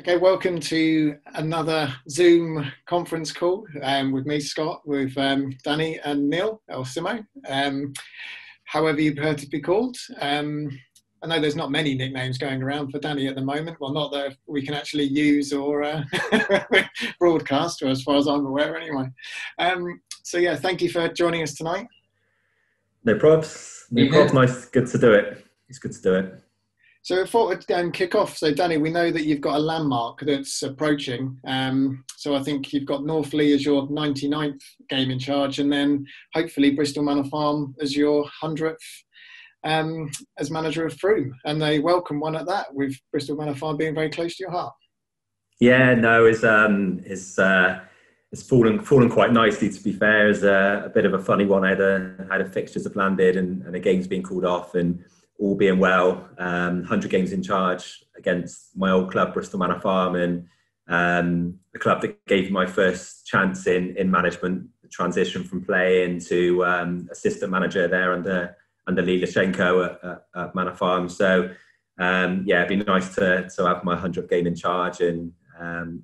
Okay, welcome to another Zoom conference call with me, Scott, with Danny and Neil, or Simo, however you prefer to be called. I know there's not many nicknames going around for Danny at the moment. Well, not that we can actually use or broadcast, or as far as I'm aware anyway. So yeah, thank you for joining us tonight. No probs. No probs. Nice. Good to do it. It's good to do it. So I thought we'd kick off. So Danny, we know that you've got a landmark that's approaching. So I think you've got Northley as your 99th game in charge, and then hopefully Bristol Manor Farm as your 100th as manager of Frome. And they welcome one at that, with Bristol Manor Farm being very close to your heart. Yeah, no, it's fallen quite nicely, to be fair. It's a bit of a funny one. I had a fixtures have landed and a game's been called off, and all being well, 100 games in charge against my old club, Bristol Manor Farm, and the club that gave me my first chance in management, the transition from playing to assistant manager there under Lee Lashenko at Manor Farm. So yeah, it'd be nice to have my 100th game in charge and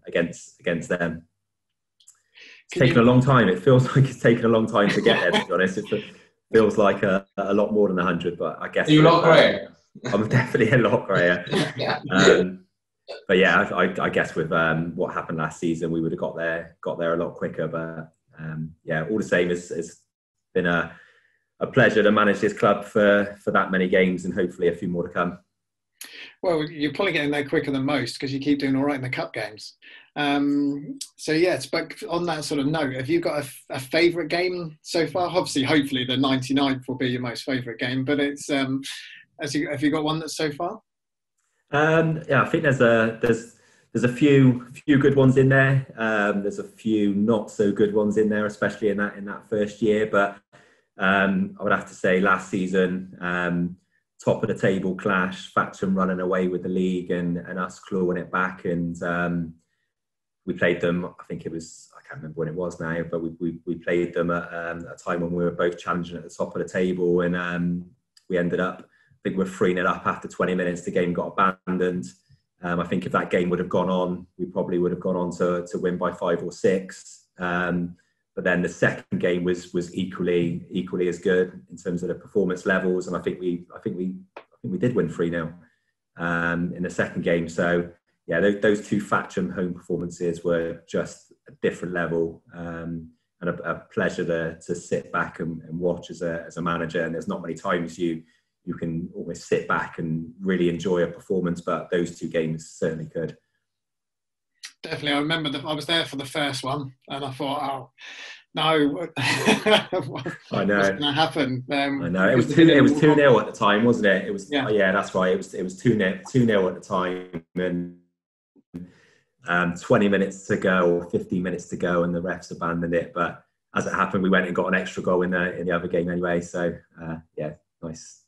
against them. It's taken a long time. It feels like it's taken a long time to get there, to be honest. It feels like a lot more than 100, but I guess... Are you a lot grayer? I'm definitely a lot grayer. Yeah. But yeah, I guess with what happened last season, we would have got there a lot quicker. But yeah, all the same, it's been a pleasure to manage this club for that many games, and hopefully a few more to come. Well, you're probably getting there quicker than most because you keep doing all right in the cup games. So yes, but on that sort of note, have you got a favourite game so far? Obviously, hopefully the 99th will be your most favourite game, but it's have you got one that's so far? Yeah, I think there's a few good ones in there. There's a few not so good ones in there, especially in that first year. But I would have to say last season, top of the table clash, Thatcham running away with the league and us clawing it back, and we played them. I think it was, I can't remember when it was now, but we played them at a time when we were both challenging at the top of the table, and we ended up, I think we're 3-0 up after 20 minutes. The game got abandoned. I think if that game would have gone on, we probably would have gone on to win by 5 or 6. But then the second game was equally as good in terms of the performance levels, and I think we did win 3-0 in the second game. So yeah, those two Thatcham home performances were just a different level, and a pleasure to sit back and watch as a manager. And there's not many times you can almost sit back and really enjoy a performance, but those two games certainly could. Definitely, I remember I was there for the first one, and I thought, oh no, I know what's going to happen? I know it was 2-0 at the time, wasn't it? It was yeah, that's right. It was 2-0 at the time, and 20 minutes to go or 15 minutes to go, and the refs abandoned it. But as it happened, we went and got an extra goal in the other game anyway. So yeah, nice.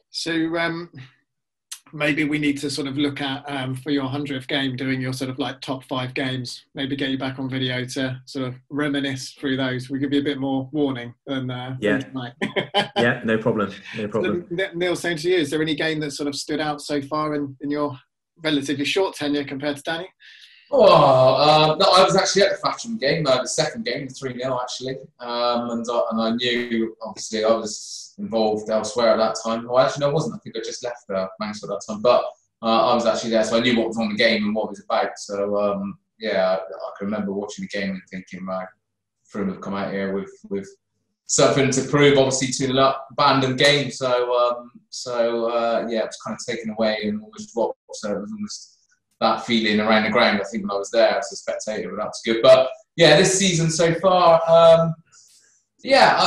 So maybe we need to sort of look at, for your 100th game, doing your sort of like top 5 games, maybe get you back on video to sort of reminisce through those. We give you a bit more warning than tonight. Yeah, no problem. So, Neil, same to you. Is there any game that sort of stood out so far in your relatively short tenure compared to Danny? No, I was actually at the Thatcham game, the second game, 3-0 actually, and I knew, obviously, I was involved elsewhere at that time. Well, actually, no, I wasn't. I think I just left Manchester at that time, but I was actually there, so I knew what was on the game and what it was about. So yeah, I can remember watching the game and thinking, right, Frome have come out here with something to prove. Obviously, 2-0 up, abandoned game. So yeah, it was kind of taken away and almost dropped. So it was almost that feeling around the ground, I think, when I was there as a spectator, but that's good. But yeah, this season so far, yeah,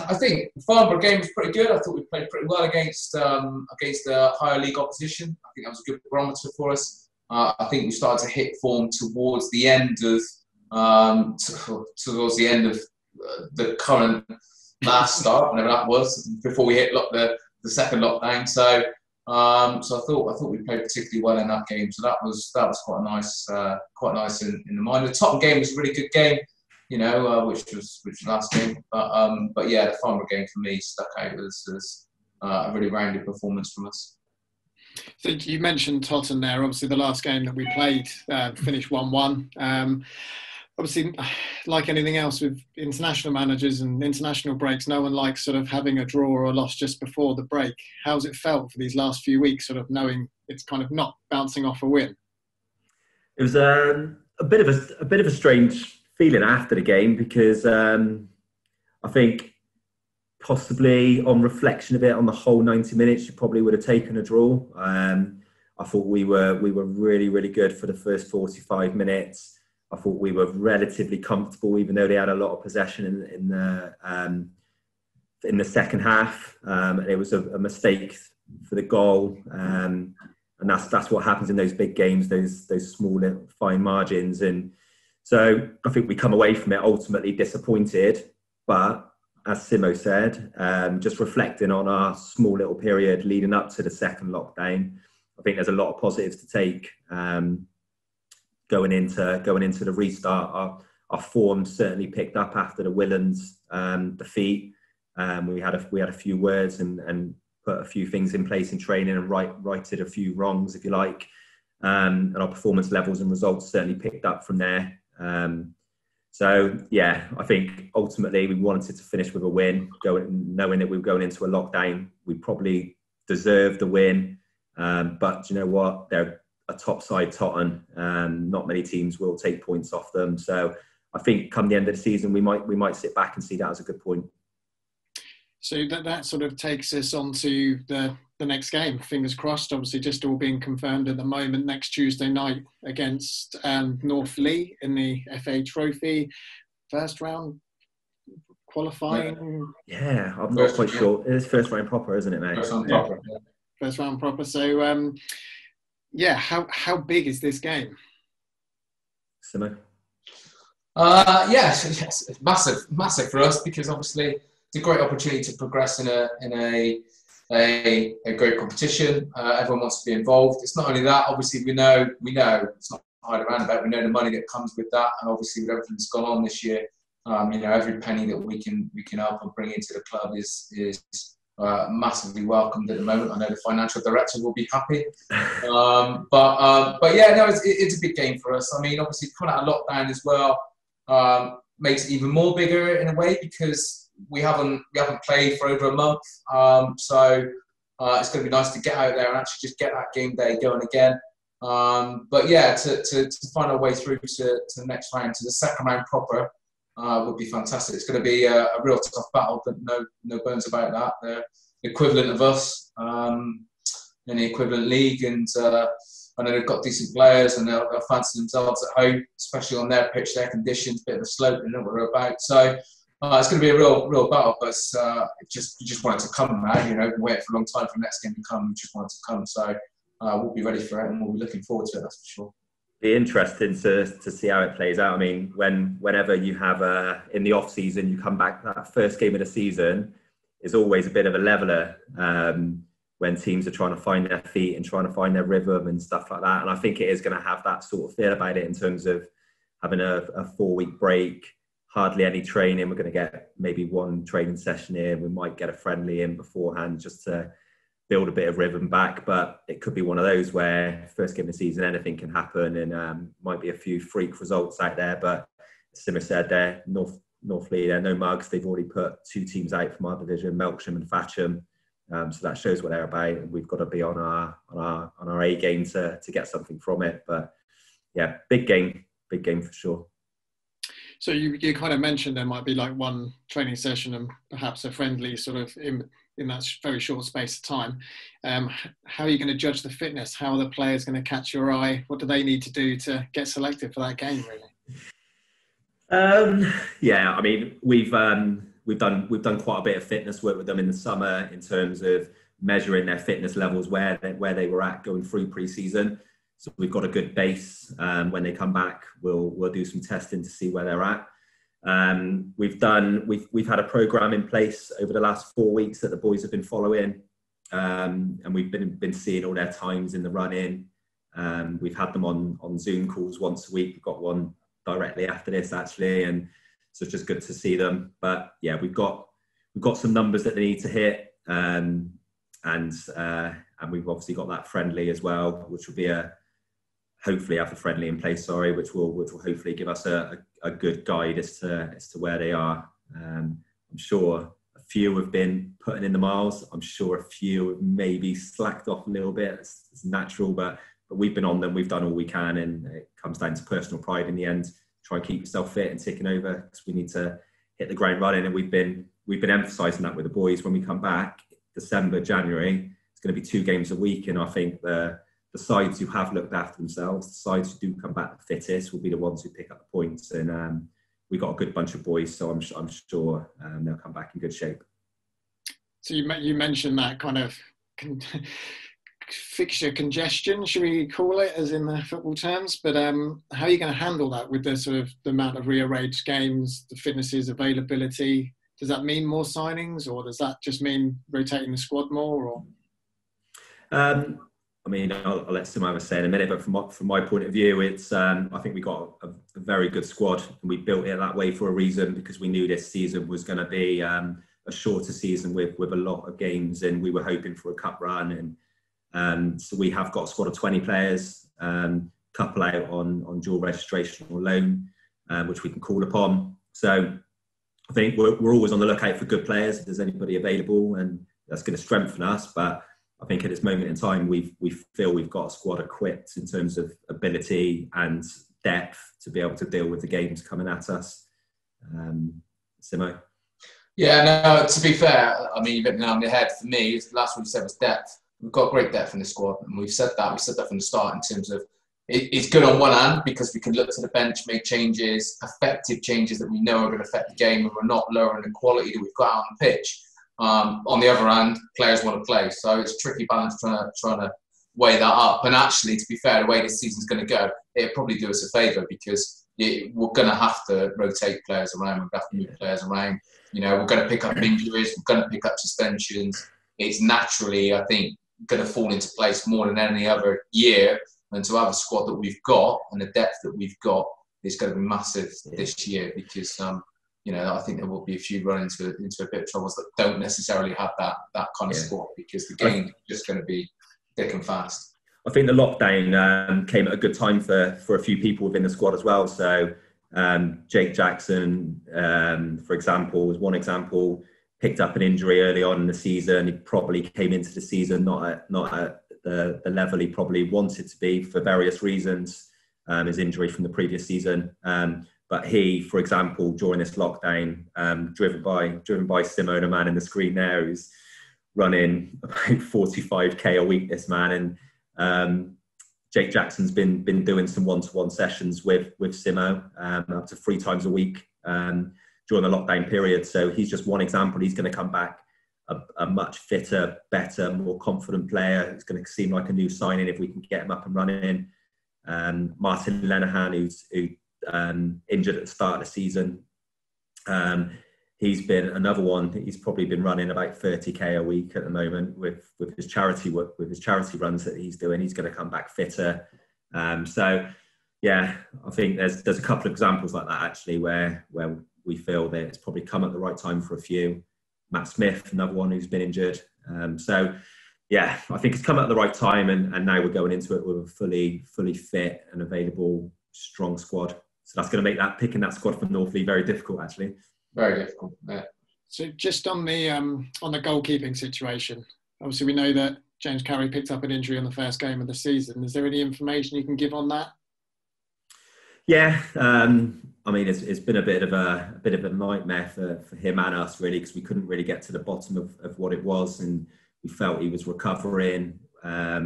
I think the Farnborough game was pretty good. I thought we played pretty well against the higher league opposition. I think that was a good barometer for us. I think we started to hit form towards the end of the current last start, whenever that was, before we hit the second lockdown. So I thought we played particularly well in that game. So that was quite nice in the mind. The Tottenham game was a really good game, you know, which was last game. But yeah, the Farnborough game for me stuck out as a really rounded performance from us. So you mentioned Tottenham there. Obviously, the last game that we played finished 1-1. Obviously, like anything else with international managers and international breaks, no one likes sort of having a draw or a loss just before the break. How's it felt for these last few weeks, sort of knowing it's kind of not bouncing off a win? It was a bit of a strange feeling after the game because I think possibly on reflection of it, on the whole 90 minutes, you probably would have taken a draw. I thought we were really, really good for the first 45 minutes. I thought we were relatively comfortable, even though they had a lot of possession in the second half. It was a mistake for the goal, and that's what happens in those big games, those small little fine margins. And so I think we come away from it ultimately disappointed, but as Simo said, just reflecting on our small little period leading up to the second lockdown, I think there's a lot of positives to take. Going into the restart, our form certainly picked up after the Willans defeat. We had a few words and put a few things in place in training and righted a few wrongs, if you like. And our performance levels and results certainly picked up from there. So yeah, I think ultimately we wanted to finish with a win, knowing that we were going into a lockdown. We probably deserved a win, but you know what? They're a top side Tottenham. Not many teams will take points off them. So I think come the end of the season, we might sit back and see that as a good point. So that sort of takes us on to the next game. Fingers crossed, obviously just all being confirmed at the moment. Next Tuesday night against North Lee in the FA Trophy. First round qualifying. Yeah, I'm not quite sure. It's first round proper, isn't it, mate? First round proper. Yeah. First round proper. So, yeah, how big is this game? Simo? Yes, it's massive for us because obviously it's a great opportunity to progress in a great competition. Everyone wants to be involved. It's not only that. Obviously, we know it's not hide around about. We know the money that comes with that, and obviously with everything that's gone on this year, every penny that we can help and bring into the club is massively welcomed at the moment. I know the financial director will be happy. But yeah, no, it's a big game for us. I mean, obviously coming out of lockdown as well makes it even more bigger in a way because we haven't played for over a month. So it's going to be nice to get out there and actually just get that game day going again. But yeah, to find our way through to the next round, to the second round proper, would be fantastic. It's going to be a real tough battle, but no bones about that. They're the equivalent of us in the equivalent league, and I know they've got decent players, and they'll fancy themselves at home, especially on their pitch, their conditions, bit of a slope, they know what they're about. So it's going to be a real battle, but you just want it to come now. We've been waiting for a long time for the next game to come. We just want it to come. So we'll be ready for it, and we'll be looking forward to it. That's for sure. Be interesting to see how it plays out. I mean, whenever you have in the off season, you come back, that first game of the season is always a bit of a leveler when teams are trying to find their feet and trying to find their rhythm and stuff like that. And I think it is going to have that sort of feel about it in terms of having a 4-week break, hardly any training. We're going to get maybe one training session in. We might get a friendly in beforehand just to build a bit of rhythm back, but it could be one of those where first game of the season anything can happen, and might be a few freak results out there. But as Simmer said, there North Lee, they're no mugs. They've already put 2 teams out from our division, Melksham and Thatcham, so that shows what they're about, and we've got to be on our A game to get something from it. But yeah, big game for sure. So you kind of mentioned there might be like one training session and perhaps a friendly sort of in that very short space of time. How are you going to judge the fitness? How are the players going to catch your eye? What do they need to do to get selected for that game, really? Yeah, I mean, we've done quite a bit of fitness work with them in the summer in terms of measuring their fitness levels where they were at going through pre-season. So we've got a good base. When they come back, we'll do some testing to see where they're at. We've had a program in place over the last 4 weeks that the boys have been following, and we've been seeing all their times in the run-in. We've had them on Zoom calls once a week. We've got one directly after this actually, and so it's just good to see them. But yeah, we've got some numbers that they need to hit. and we've obviously got that friendly as well, which will be hopefully have a friendly in place, which will hopefully give us a good guide as to where they are. I'm sure a few have been putting in the miles. I'm sure a few have maybe slacked off a little bit. It's natural, but we've been on them. We've done all we can, and it comes down to personal pride in the end. Try and keep yourself fit and ticking over, because we need to hit the ground running. And we've been emphasising that with the boys. When we come back, December, January, it's going to be 2 games a week, and I think the sides who have looked after themselves, the sides who do come back the fittest, will be the ones who pick up the points. And we've got a good bunch of boys, so I'm sure they'll come back in good shape. So you mentioned that kind of fixture congestion, should we call it, as in the football terms? But how are you going to handle that with the amount of rearranged games, the fitnesses, availability? Does that mean more signings, or does that just mean rotating the squad more? Or I mean, I'll let Simo have a say in a minute, but from my point of view, it's I think we got a very good squad, and we built it that way for a reason, because we knew this season was going to be a shorter season with a lot of games, and we were hoping for a cup run, and so we have got a squad of 20 players, couple out on dual registration or loan, which we can call upon. So I think we're always on the lookout for good players if there's anybody available, and that's going to strengthen us. But I think at this moment in time, we feel we've got a squad equipped in terms of ability and depth to be able to deal with the games coming at us. Simo? Yeah, no, to be fair, I mean, you've hit the nail on the head. For me, the last one you said was depth. We've got great depth in the squad, and we've said that. We said that from the start in terms of it's good on one hand because we can look to the bench, make changes, effective changes that we know are going to affect the game, and we're not lowering the quality that we've got out on the pitch. On the other hand, players want to play, so it's a tricky balance trying to weigh that up. And actually, to be fair, the way this season's going to go, it'll probably do us a favour, because we're going to have to rotate players around. We're going to have to move players around. You know, we're going to pick up injuries. We're going to pick up suspensions. It's naturally, I think, going to fall into place more than any other year. And to have a squad that we've got and the depth that we've got is going to be massive this year, because you know, I think there will be a few run into a bit of troubles that don't necessarily have that kind of squad, because the game is just going to be thick and fast. I think the lockdown came at a good time for a few people within the squad as well. So Jake Jackson, for example, was one example. Picked up an injury early on in the season. He probably came into the season not at the level he probably wanted to be for various reasons. His injury from the previous season. But he, for example, during this lockdown, driven by Simo, the man in the screen there, who's running about 45k a week, this man. And Jake Jackson's been doing some one-to-one sessions with Simo up to 3 times a week during the lockdown period. So he's just one example. He's going to come back a much fitter, better, more confident player. It's going to seem like a new signing if we can get him up and running. Martin Lenihan, who injured at the start of the season. He's been another one. He's probably been running about 30k a week at the moment with his charity work, with his charity runs that he's doing. He's going to come back fitter. So yeah, I think there's a couple of examples like that actually where we feel that it's probably come at the right time for a few. Matt Smith, another one who's been injured. So yeah, I think it's come at the right time, and now we're going into it with a fully fit and available strong squad. So that's going to make picking that squad for Northley very difficult, actually. Very difficult, yeah. So just on the goalkeeping situation, obviously we know that James Carey picked up an injury on the first game of the season. Is there any information you can give on that? Yeah, I mean, it's been a bit of a nightmare for him and us, really, because we couldn't really get to the bottom of what it was, and we felt he was recovering. I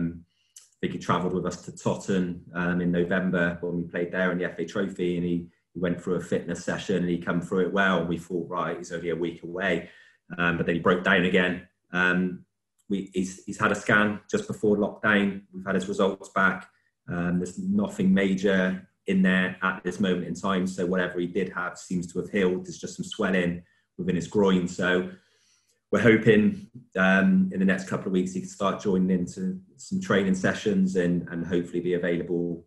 think he travelled with us to Totton in November when we played there in the FA Trophy, and he went through a fitness session and he came through it well. And we thought, right, he's only a week away, but then he broke down again. He's had a scan just before lockdown. We've had his results back. There's nothing major in there at this moment in time. So whatever he did have seems to have healed. There's just some swelling within his groin. So we're hoping in the next couple of weeks he can start joining into some training sessions and hopefully be available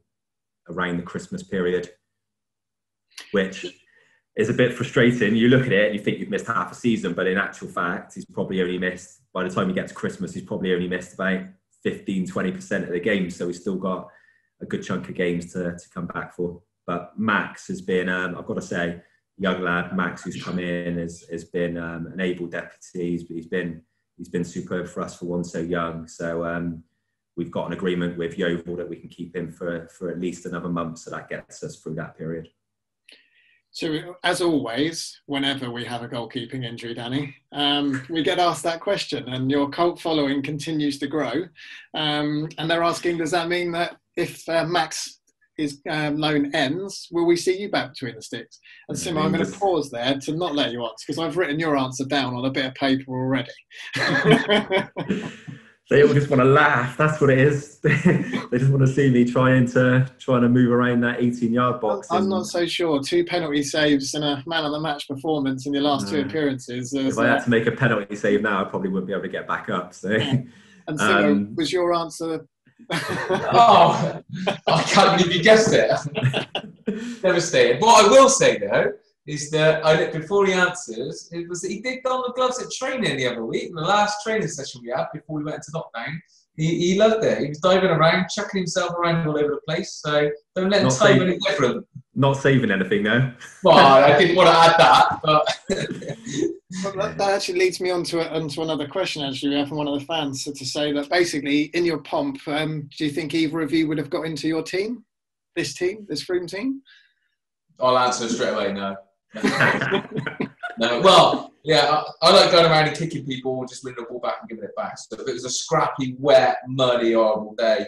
around the Christmas period, which is a bit frustrating. You look at it and you think you've missed half a season, but in actual fact, he's probably only missed, by the time he gets to Christmas, he's probably only missed about 15-20% of the games. So he's still got a good chunk of games to come back for. But Max has been, I've got to say, young lad, Max, who's come in, has been an able deputy. He's been superb for us for one so young. So we've got an agreement with Yeovil that we can keep him for at least another month. So that gets us through that period. So, as always, whenever we have a goalkeeping injury, Danny, we get asked that question, and your cult following continues to grow. And they're asking, does that mean that if Max his loan ends, will we see you back between the sticks? And Simo, I'm going to pause there to not let you answer, because I've written your answer down on a bit of paper already. They all just want to laugh. That's what it is. They just want to see me trying to move around that 18-yard box. I'm not so sure. 2 penalty saves and a man of the match performance in your last 2 appearances. If I had to make a penalty save now, I probably wouldn't be able to get back up. So, yeah. And so, was your answer? Oh, I can't believe you guessed it. Devastating. What I will say though is that before he answers, it was that he did don the gloves at training the other week. In the last training session we had before we went into lockdown, he loved it. He was diving around, chucking himself around all over the place. So don't let him tell you any different. Not saving anything though. Well, I didn't want to add that, but well, that actually leads me onto another question. Actually, we have from one of the fans to say that basically, in your pomp, do you think either of you would have got into your team, this Froome team? I'll answer straight away. No. No. Well, yeah, I like going around and kicking people, just winning the ball back and giving it back. So if it was a scrappy, wet, muddy, horrible day,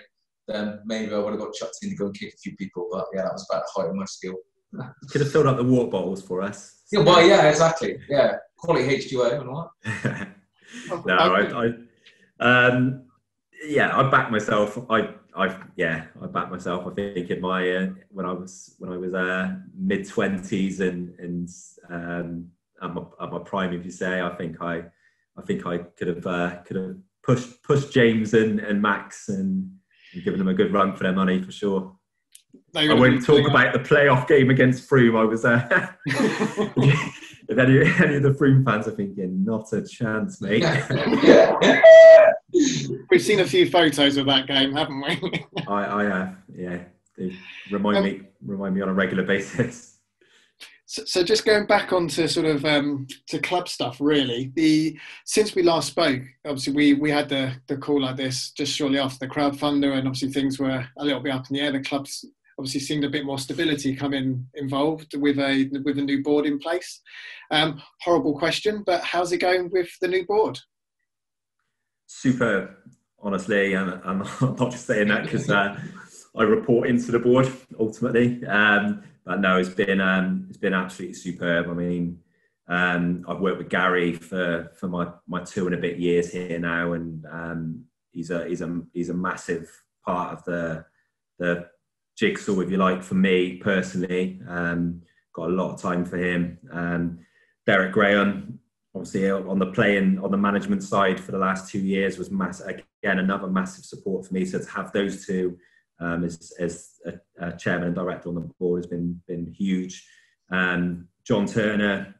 then maybe I would have got chucked in to go and kick a few people. But yeah, that was about the height of my skill. You could have filled up the water bottles for us. Yeah, well, yeah, exactly. Yeah, quality H2O and what? No, I back myself. I back myself. I think in my when I was mid-20s and at my prime, if you say, I think I could have pushed James and Max and given them a good run for their money for sure. I won't talk about the playoff game against Froome. I was there. If any of the Froome fans are thinking, not a chance, mate. We've seen a few photos of that game, haven't we? I have, yeah. They remind me on a regular basis. So just going back onto sort of to club stuff, really. Since we last spoke, obviously we had the call like this just shortly after the crowdfunder, and obviously things were a little bit up in the air. The clubs obviously seemed a bit more stability involved with a new board in place. Horrible question, but how's it going with the new board? Superb, honestly, and I'm not just saying that because I report into the board ultimately. But no, it's been absolutely superb. I mean, I've worked with Gary for my 2 and a bit years here now, and he's a massive part of the jigsaw, if you like, for me personally. Got a lot of time for him. Derek Graham, obviously on the management side for the last 2 years, was again another massive support for me. So to have those two as a chairman and director on the board has been huge. John Turner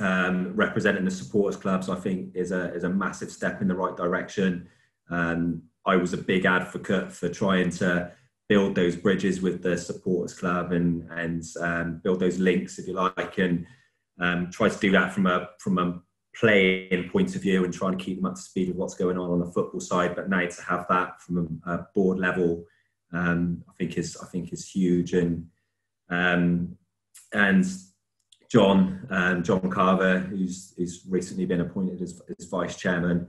representing the supporters clubs, I think, is a massive step in the right direction. I was a big advocate for trying to build those bridges with the supporters club and build those links, if you like, and try to do that from a playing point of view and trying to keep them up to speed with what's going on the football side. But now to have that from a board level, I think is huge. And John Carver, who's recently been appointed as vice chairman,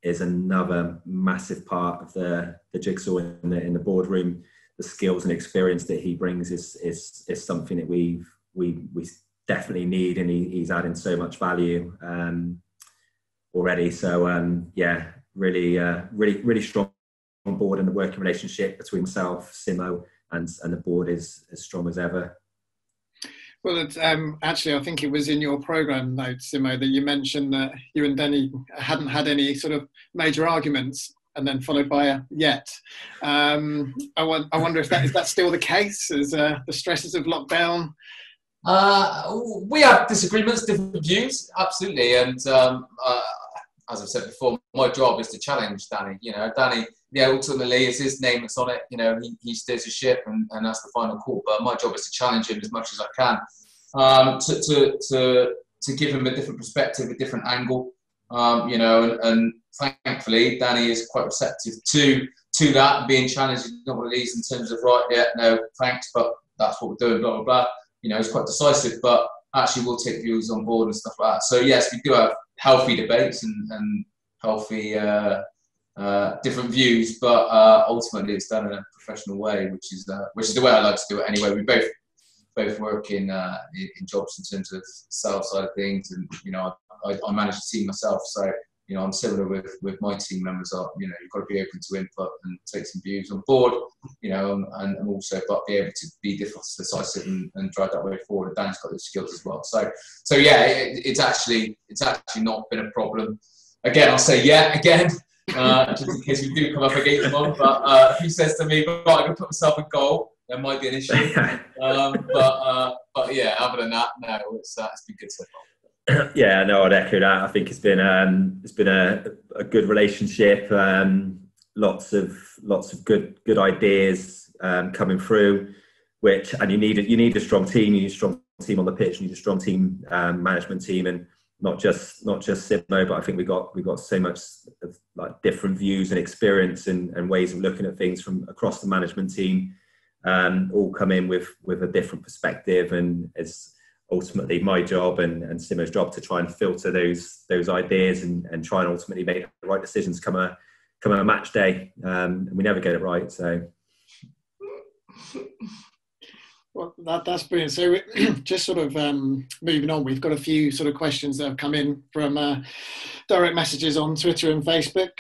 is another massive part of the jigsaw in the boardroom. The skills and experience that he brings is something that we definitely need, and he's adding so much value already. So really strong on board, and the working relationship between myself, Simo, and the board is as strong as ever. Well, it's, actually, I think it was in your programme notes, Simo, that you mentioned that you and Denny hadn't had any sort of major arguments, and then followed by a yet. I wonder if is that still the case? Is the stresses of lockdown We have disagreements, different views, absolutely. And as I've said before, my job is to challenge Danny. Danny, ultimately it's his name that's on it. He steers the ship, and that's the final call. But my job is to challenge him as much as I can, to give him a different perspective, a different angle. And thankfully, Danny is quite receptive to that, being challenged. Not one of these in terms of, right, yeah, no, thanks, but that's what we're doing, blah, blah, blah. It's quite decisive, but actually we'll take views on board and stuff like that. So yes, we do have healthy debates and healthy different views, but ultimately it's done in a professional way, which is the way I like to do it anyway. We both work in jobs in terms of sales side of things, and I manage a team myself, so I'm similar with my team members. You've got to be open to input and take some views on board, and also but be able to be decisive and drive that way forward. And Dan's got those skills as well. So yeah, it's actually not been a problem. Again, I'll say again, just in case we do come up against one. But if he says to me, "Right, I'm going to put myself in goal," there might be an issue. But yeah, other than that, no, it's been good so far. Yeah, no, I'd echo that. I think it's been a good relationship. Lots of good ideas coming through. And you need a strong team. You need a strong team on the pitch. You need a strong team management team, and not just Simo, but I think we got so much of like different views and experience and ways of looking at things from across the management team. All come in with a different perspective, and it's ultimately my job and Simo's job to try and filter those ideas and try and ultimately make the right decisions come a match day. And we never get it right. So, well, that's brilliant. So, just sort of moving on, we've got a few sort of questions that have come in from direct messages on Twitter and Facebook.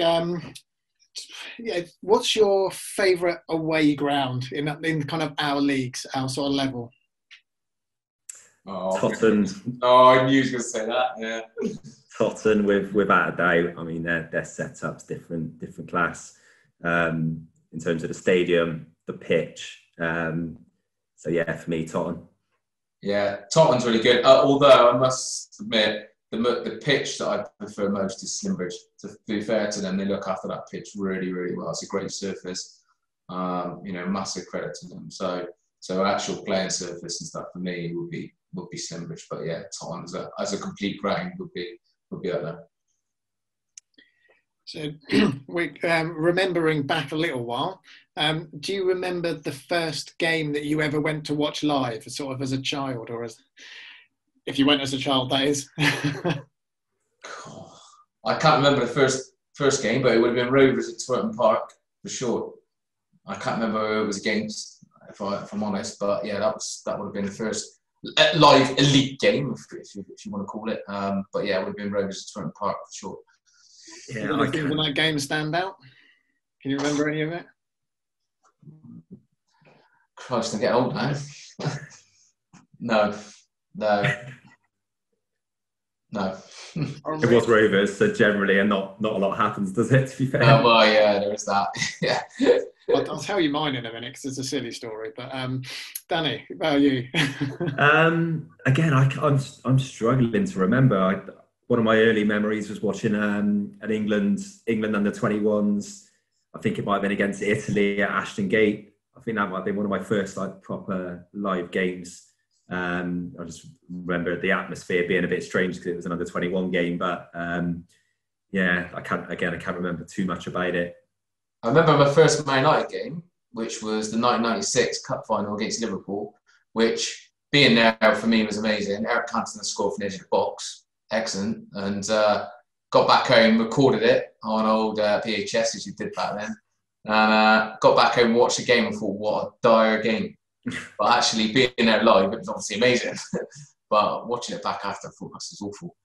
What's your favourite away ground in kind of our leagues, our sort of level? Tottenham. I knew you were going to say that. Yeah. Tottenham, without a doubt. I mean, their setup's different class in terms of the stadium, the pitch. So yeah, for me, Tottenham. Yeah, Tottenham's really good. Although I must admit, the pitch that I prefer most is Slimbridge. To be fair to them, they look after that pitch really, really well. It's a great surface. Massive credit to them. So actual playing surface and stuff for me would be Slimbridge. But yeah, Tottenham as a complete ground would be up there. So, remembering back a little while, do you remember the first game that you ever went to watch live, sort of as a child, or if you went as a child, that is? I can't remember the first game, but it would have been Rovers at Twerton Park for sure. I can't remember who it was against, if I'm honest, but yeah, that would have been the first live elite game, if you want to call it. But yeah, it would have been Rovers at Twerton Park for sure. Yeah, I think when that game stand out. Can you remember any of it? Christ, I'm getting old now. No. It was Rovers, so generally, and not a lot happens, does it? To be fair. Well, yeah, there is that. Yeah. I'll tell you mine in a minute because it's a silly story. But Danny, how about you? Again, I'm struggling to remember. One of my early memories was watching an England under 21s. I think it might have been against Italy at Ashton Gate. I think that might have been one of my first proper live games. I just remember the atmosphere being a bit strange because it was an under 21 game. But yeah, I can't remember too much about it. I remember my first Man United game, which was the 1996 Cup final against Liverpool, which being there for me was amazing. Eric Cantona scored from the edge of the box. Excellent. And got back home, recorded it on old VHS as you did back then. And got back home, watched the game and thought, what a dire game. But actually being there live, it was obviously amazing. But watching it back after, I thought, this is awful.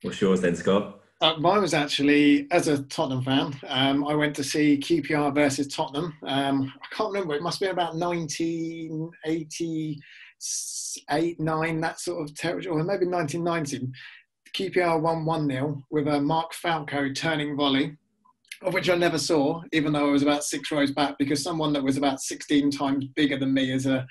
What's yours then, Scott? Mine was actually, as a Tottenham fan, I went to see QPR versus Tottenham. I can't remember, it must have been about 1988, 9, that sort of territory, or maybe 1990. QPR won 1-0 with a Mark Falco turning volley. of which I never saw, even though I was about 6 rows back, because someone that was about 16 times bigger than me as a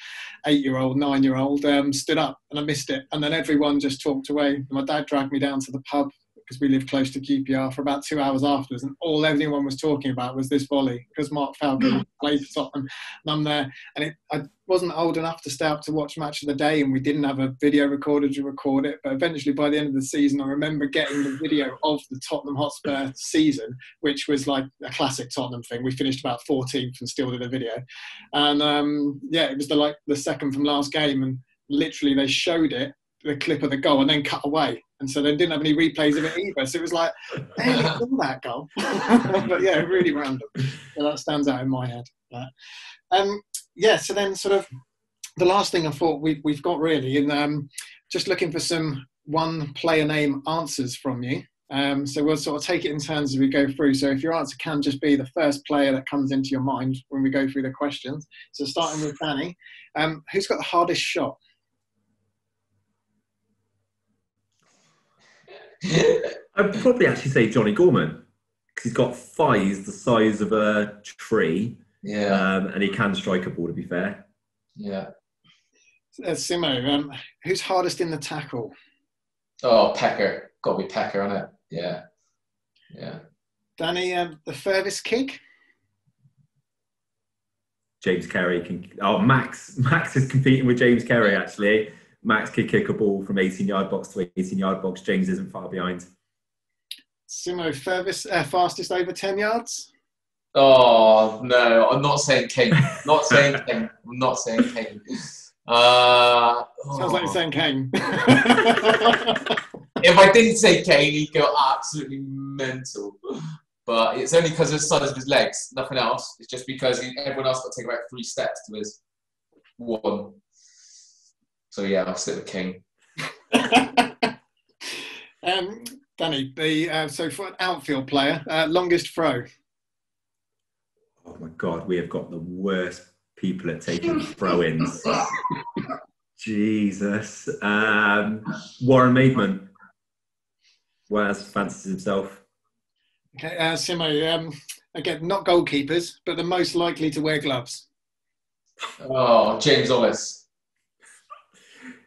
8-year-old, 9-year-old stood up, and I missed it. And then everyone just talked away. My dad dragged me down to the pub, because we live close to QPR, for about 2 hours afterwards, and all anyone was talking about was this volley, because Mark Falco played for Tottenham, and I'm there. And I wasn't old enough to stay up to watch Match of the Day, and we didn't have a video recorder to record it, but eventually by the end of the season, I remember getting the video of the Tottenham Hotspur season, which was like a classic Tottenham thing. We finished about 14th and still did a video. And it was the second from last game, and literally they showed it, the clip of the goal, and then cut away. And so they didn't have any replays of it either. So it was like, hey, you saw that goal. But yeah, really random. So that stands out in my head. So then sort of the last thing I thought we've got really, and just looking for some one player name answers from you. So we'll sort of take it in turns as we go through. So if your answer can just be the first player that comes into your mind when we go through the questions. So starting with Danny, who's got the hardest shot? I'd probably actually say Johnny Gorman, because he's got thighs the size of a tree, and he can strike a ball, to be fair. Yeah. Simo, who's hardest in the tackle? Oh, Pecker. Got to be Pecker, on it. Yeah. Yeah. Danny, the furthest kick? James Carey can. Oh, Max is competing with James Carey, actually. Max could kick a ball from 18-yard box to 18-yard box. James isn't far behind. Simo, fastest over 10 yards? Oh, no. I'm not saying Kane. Not saying Kane. I'm not saying Kane. Sounds like you're saying Kane. If I didn't say Kane, he'd go absolutely mental. But it's only because of the size of his legs. Nothing else. It's just because everyone else got to take about 3 steps to his 1. So yeah, I'll stick with King. Danny, so for an outfield player, longest throw? Oh my God, we have got the worst people at taking throw-ins. Jesus. Warren Maidman. Whereas fancies himself. Okay, Simo, again, not goalkeepers, but the most likely to wear gloves. Oh, James Ollis.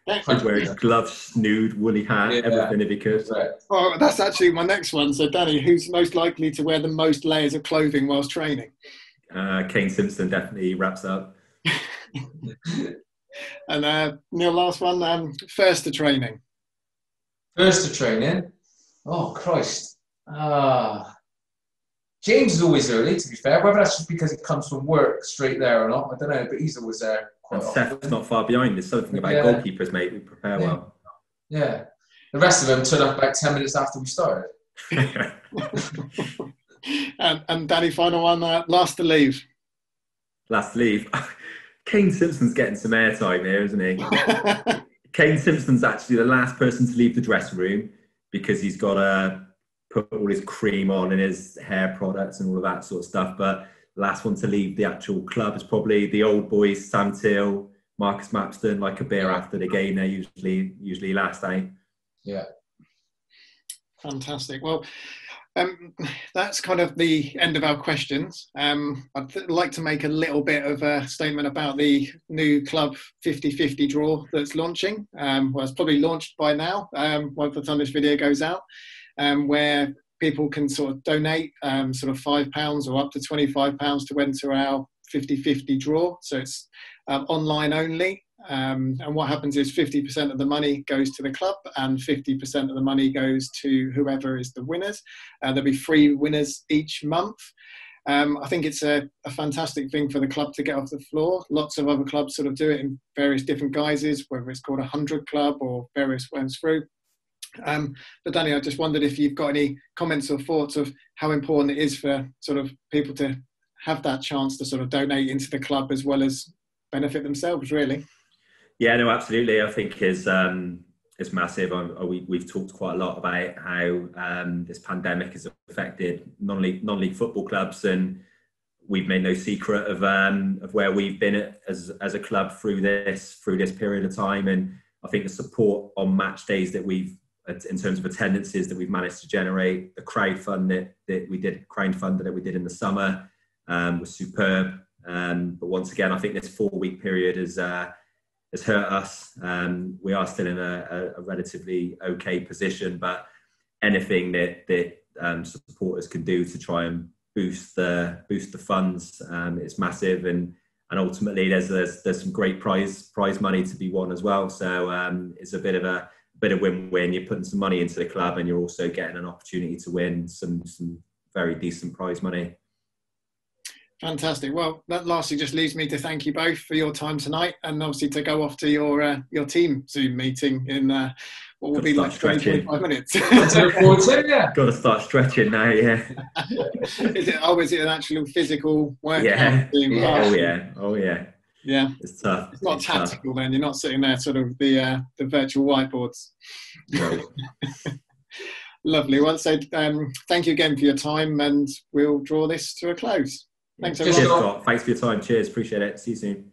He'd wear gloves, snood, woolly hat, everything if he could. Oh, that's actually my next one. So, Danny, who's most likely to wear the most layers of clothing whilst training? Kane Simpson definitely wraps up. And Neil, last one. First to training. First to training? Oh, Christ. James is always early, to be fair. Whether that's just because it comes from work straight there or not, I don't know. But he's always there. And Seth's not far behind. There's something about goalkeepers, mate. We prepare well. Yeah. The rest of them turn up about 10 minutes after we started. And Danny, final one. Last to leave. Last to leave. Kane Simpson's getting some airtime here, isn't he? Kane Simpson's actually the last person to leave the dressing room because he's got to put all his cream on and his hair products and all of that sort of stuff. But last one to leave the actual club is probably the old boys, Sam Till, Marcus Mapston, like a beer after the game. They're usually last, eh? Yeah. Fantastic. Well, that's kind of the end of our questions. I'd like to make a little bit of a statement about the new club 50-50 draw that's launching. Well, it's probably launched by now, by the time this video goes out, where people can sort of donate sort of £5 or up to £25 to enter our 50-50 draw. So it's online only. And what happens is 50% of the money goes to the club and 50% of the money goes to whoever is the winners. There'll be 3 winners each month. I think it's a fantastic thing for the club to get off the floor. Lots of other clubs sort of do it in various different guises, whether it's called 100 Club or various ones through. But Danny, I just wondered if you've got any comments or thoughts of how important it is for sort of people to have that chance to sort of donate into the club as well as benefit themselves, really. Yeah, no, absolutely. I think it's massive. We've talked quite a lot about how this pandemic has affected non-league football clubs, and we've made no secret of where we've been as a club through this period of time. And I think the support on match days that we've in terms of attendances that we've managed to generate. The crowdfunding that we did in the summer was superb. But once again, I think this 4-week period has hurt us. We are still in a relatively okay position, but anything that supporters can do to try and boost the funds is massive, and ultimately there's some great prize money to be won as well. So it's a bit of a win-win. You're putting some money into the club, and you're also getting an opportunity to win some very decent prize money. Fantastic. Well, that lastly just leaves me to thank you both for your time tonight, and obviously to go off to your team Zoom meeting in what will be like 25 minutes. Got to start stretching now, yeah. Is it an actual physical workout? Yeah. Oh yeah. Yeah. It's tough. It's not tactical then. You're not sitting there sort of the virtual whiteboards. No. Lovely. Well, so thank you again for your time, and we'll draw this to a close. Thanks, everyone. Cheers, Scott. Thanks for your time. Cheers. Appreciate it. See you soon.